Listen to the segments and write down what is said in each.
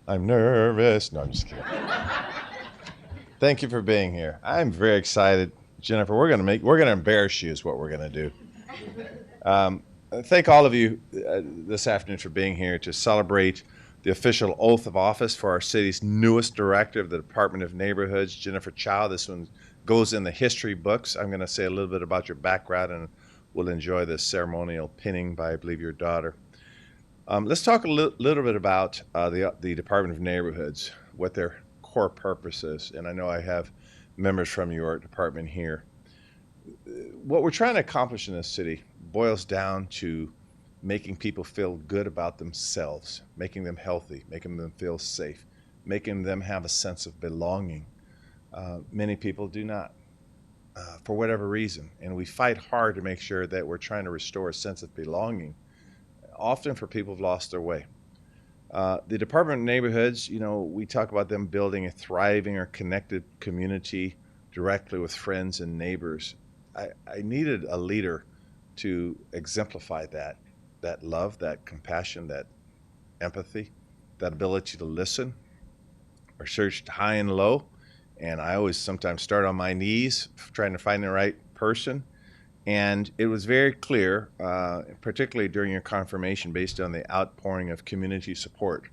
I'm nervous. No, I'm just kidding. Thank you for being here. I'm very excited. Jenifer, we're gonna embarrass you is what we're gonna do. Um, Thank all of you this afternoon for being here to celebrate the official oath of office for our city's newest director of the Department of Neighborhoods, Jenifer Chao. This one goes in the history books. I'm going to say a little bit about your background, and we'll enjoy this ceremonial pinning by, I believe, your daughter. Let's talk a little bit about the Department of Neighborhoods, what their core purpose is. And I know I have members from your department here. What we're trying to accomplish in this city boils down to making people feel good about themselves, making them healthy, making them feel safe, making them have a sense of belonging. Many people do not, for whatever reason. And we fight hard to make sure that we're trying to restore a sense of belonging, often for people who've lost their way. The Department of Neighborhoods, we talk about them building a thriving or connected community directly with friends and neighbors. I needed a leader to exemplify that love, that compassion, that empathy, that ability to listen. I searched high and low, and I always sometimes start on my knees trying to find the right person. And it was very clear, particularly during your confirmation, based on the outpouring of community support,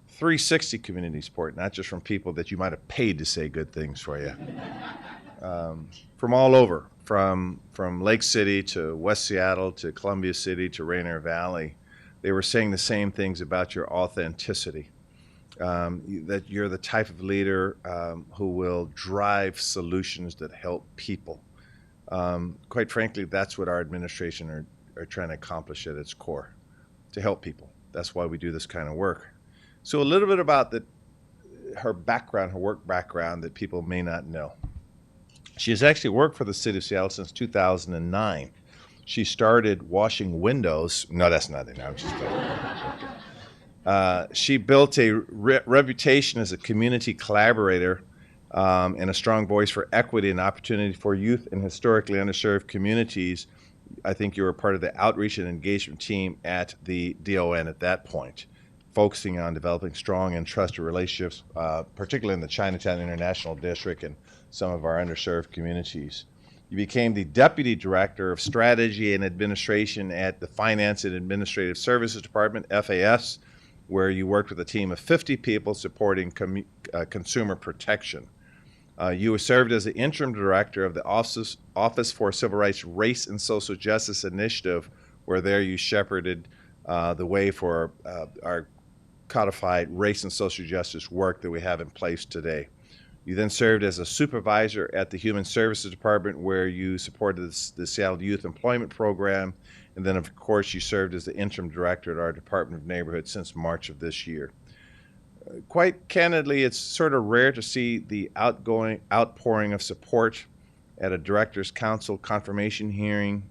360 community support, not just from people that you might have paid to say good things for you, from all over, from Lake City to West Seattle to Columbia City to Rainier Valley. They were saying the same things about your authenticity, that you're the type of leader who will drive solutions that help people. Quite frankly, that's what our administration are trying to accomplish at its core, to help people. That's why we do this kind of work. So a little bit about her background, her work background that people may not know. She has actually worked for the city of Seattle since 2009. She started washing windows. No, that's nothing. No, I'm just kidding. She built a reputation as a community collaborator and a strong voice for equity and opportunity for youth in historically underserved communities. I think you were part of the outreach and engagement team at the DON at that point, focusing on developing strong and trusted relationships, particularly in the Chinatown International District and some of our underserved communities. You became the Deputy Director of Strategy and Administration at the Finance and Administrative Services Department, FAS, where you worked with a team of 50 people supporting consumer protection. You served as the interim director of the Office for Civil Rights, Race, and Social Justice Initiative, where there you shepherded the way for our codified race and social justice work that we have in place today. You then served as a supervisor at the Human Services Department, where you supported the Seattle Youth Employment Program. And then, of course, you served as the interim director at our Department of Neighborhood since March of this year. Quite candidly, it's sort of rare to see the outpouring of support at a director's council confirmation hearing.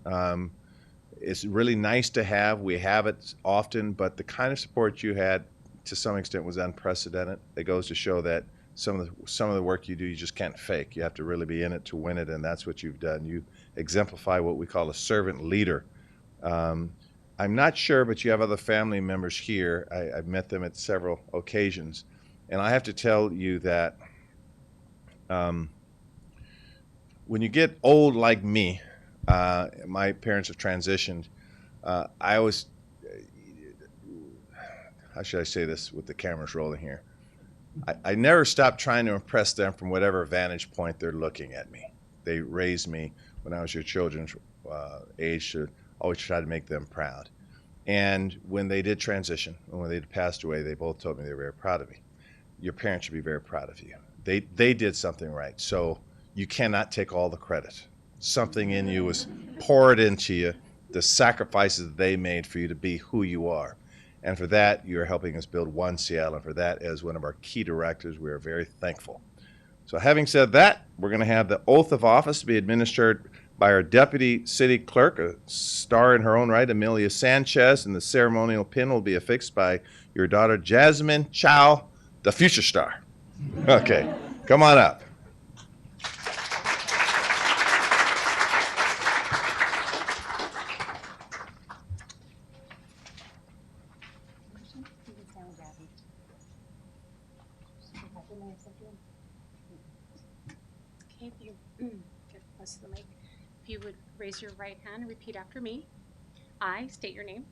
It's really nice to have. We have it often, but the kind of support you had to some extent was unprecedented. It goes to show that some of the work you do, you just can't fake. You have to really be in it to win it, and that's what you've done. You exemplify what we call a servant leader. I'm not sure, but you have other family members here. I've met them at several occasions, and I have to tell you that when you get old like me, my parents have transitioned. I always, how should I say this with the cameras rolling here? I never stop trying to impress them from whatever vantage point they're looking at me. They raised me when I was your children's age to always try to make them proud. And when they did transition, and when they passed away, they both told me they were very proud of me. Your parents should be very proud of you. They did something right. So you cannot take all the credit. Something in you was poured into you, the sacrifices they made for you to be who you are. And for that, you're helping us build One Seattle. And for that, as one of our key directors, we are very thankful. So having said that, we're going to have the oath of office be administered by our Deputy City Clerk, a star in her own right, Amelia Sanchez, and the ceremonial pin will be affixed by your daughter, Jenifer Chao, the future star. Okay, come on up. Okay, if you get close to the mic, if you would raise your right hand and repeat after me. I state your name,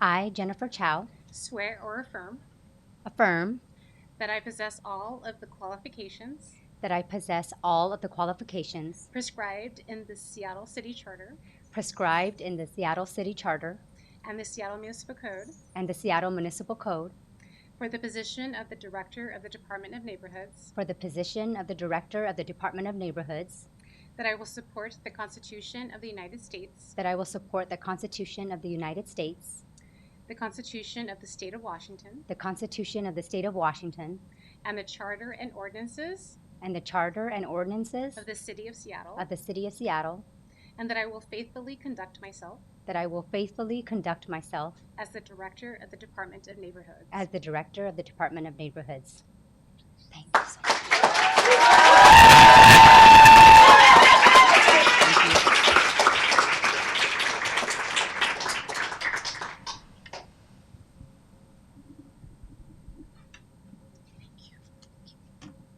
I, Jenifer Chao, swear or affirm affirm that I possess all of the qualifications that I possess all of the qualifications prescribed in the Seattle City Charter prescribed in the Seattle City Charter and the Seattle Municipal Code and the Seattle Municipal Code for the position of the Director of the Department of Neighborhoods, for the position of the Director of the Department of Neighborhoods, that I will support the Constitution of the United States, that I will support the Constitution of the United States, the Constitution of the State of Washington, the Constitution of the State of Washington, and the Charter and ordinances and the Charter and ordinances of the City of Seattle, of the City of Seattle, and that I will faithfully conduct myself that I will faithfully conduct myself as the Director of the Department of Neighborhoods. as the Director of the Department of Neighborhoods. Thank you so much.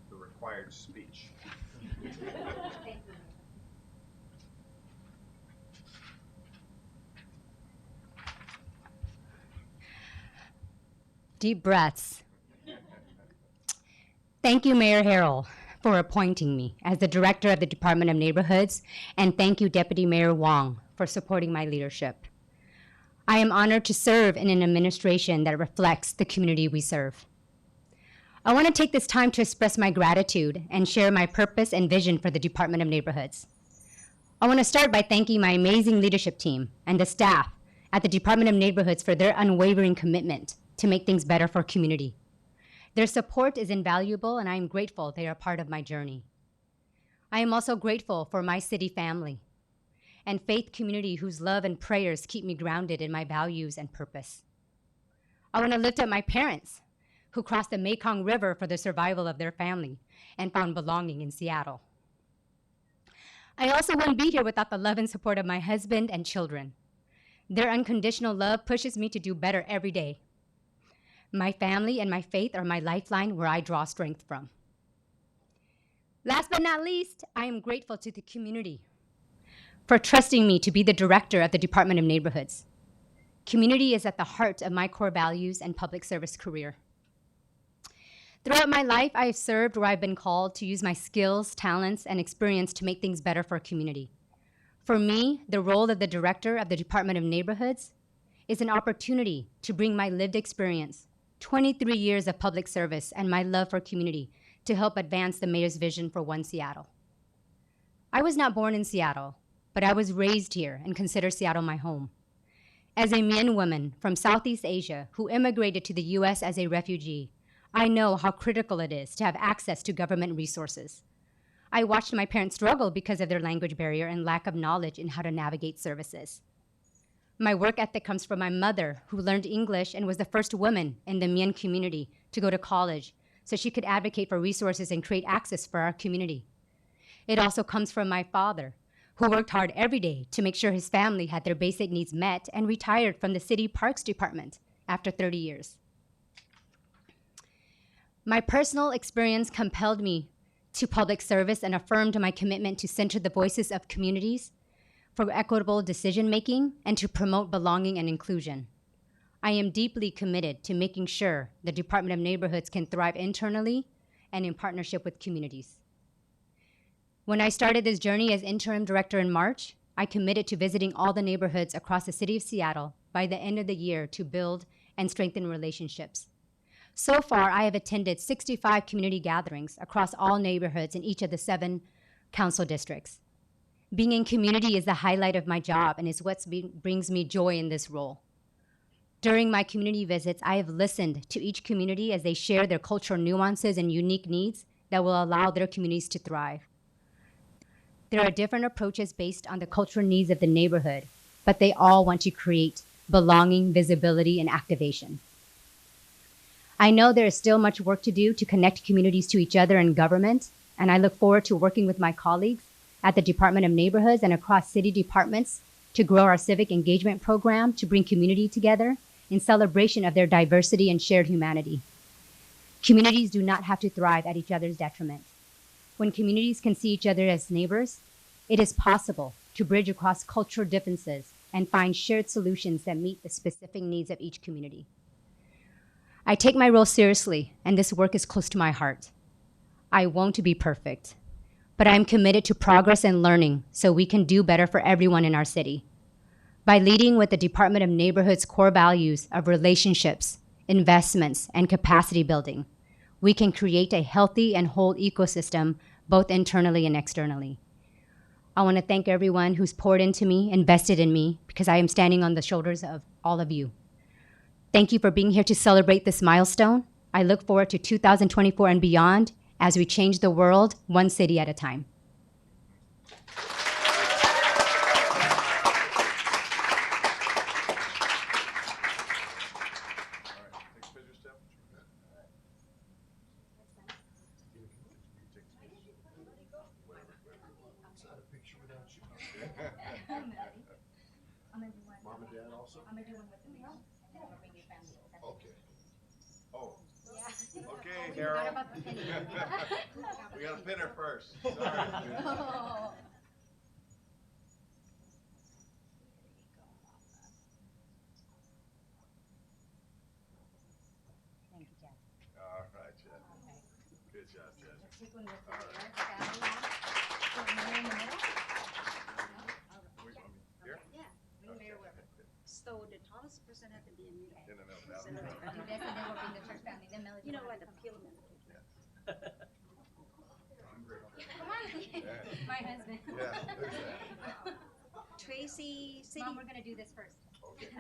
The required speech. Deep breaths. Thank you, Mayor Harrell, for appointing me as the Director of the Department of Neighborhoods, and thank you, Deputy Mayor Wong, for supporting my leadership. I am honored to serve in an administration that reflects the community we serve. I want to take this time to express my gratitude and share my purpose and vision for the Department of Neighborhoods. I want to start by thanking my amazing leadership team and the staff at the Department of Neighborhoods for their unwavering commitment to make things better for community. Their support is invaluable, and I am grateful they are part of my journey. I am also grateful for my city family and faith community whose love and prayers keep me grounded in my values and purpose. I want to lift up my parents who crossed the Mekong River for the survival of their family and found belonging in Seattle. I also wouldn't be here without the love and support of my husband and children. Their unconditional love pushes me to do better every day. My family and my faith are my lifeline where I draw strength from. Last but not least, I am grateful to the community for trusting me to be the Director of the Department of Neighborhoods. Community is at the heart of my core values and public service career. Throughout my life, I have served where I've been called to use my skills, talents, and experience to make things better for our community. For me, the role of the Director of the Department of Neighborhoods is an opportunity to bring my lived experience, 23 years of public service, and my love for community to help advance the Mayor's vision for One Seattle. I was not born in Seattle, but I was raised here and consider Seattle my home. As a Mien woman from Southeast Asia who immigrated to the US as a refugee, I know how critical it is to have access to government resources. I watched my parents struggle because of their language barrier and lack of knowledge in how to navigate services. My work ethic comes from my mother, who learned English and was the first woman in the Mien community to go to college so she could advocate for resources and create access for our community. It also comes from my father, who worked hard every day to make sure his family had their basic needs met and retired from the city parks department after 30 years. My personal experience compelled me to public service and affirmed my commitment to center the voices of communities for equitable decision-making and to promote belonging and inclusion. I am deeply committed to making sure the Department of Neighborhoods can thrive internally and in partnership with communities. When I started this journey as interim director in March, I committed to visiting all the neighborhoods across the city of Seattle by the end of the year to build and strengthen relationships. So far, I have attended 65 community gatherings across all neighborhoods in each of the 7 council districts. Being in community is the highlight of my job and is what brings me joy in this role. During my community visits, I have listened to each community as they share their cultural nuances and unique needs that will allow their communities to thrive. There are different approaches based on the cultural needs of the neighborhood, but they all want to create belonging, visibility, and activation. I know there is still much work to do to connect communities to each other and government, and I look forward to working with my colleagues at the Department of Neighborhoods and across city departments to grow our civic engagement program to bring community together in celebration of their diversity and shared humanity. Communities do not have to thrive at each other's detriment. When communities can see each other as neighbors, it is possible to bridge across cultural differences and find shared solutions that meet the specific needs of each community. I take my role seriously, and this work is close to my heart. I won't be perfect, but I am committed to progress and learning so we can do better for everyone in our city. By leading with the Department of Neighborhood's core values of relationships, investments, and capacity building, we can create a healthy and whole ecosystem, both internally and externally. I want to thank everyone who's poured into me, invested in me, because I am standing on the shoulders of all of you. Thank you for being here to celebrate this milestone. I look forward to 2024 and beyond as we change the world one city at a time. Mom and Dad also? I'm gonna do one with the mail, and I'm gonna bring your family. Okay. Oh, Yeah. okay, We forgot Harold. about the penny. We got a pinner first. Sorry. Oh. Thank you, Jeff. All right, Chad. Okay. Good job, Chad. Let's take one with the mayor, the family now. So, mayor in the middle? Here? Yeah, bring the mayor with her. So the tallest person had to be in middle. In the middle. And then we'll bring the church family, then Melody. You know, will like a come. pyramid. Come on. My husband. Yeah, there's that. Tracy City. Mom, we're gonna do this first. Okay.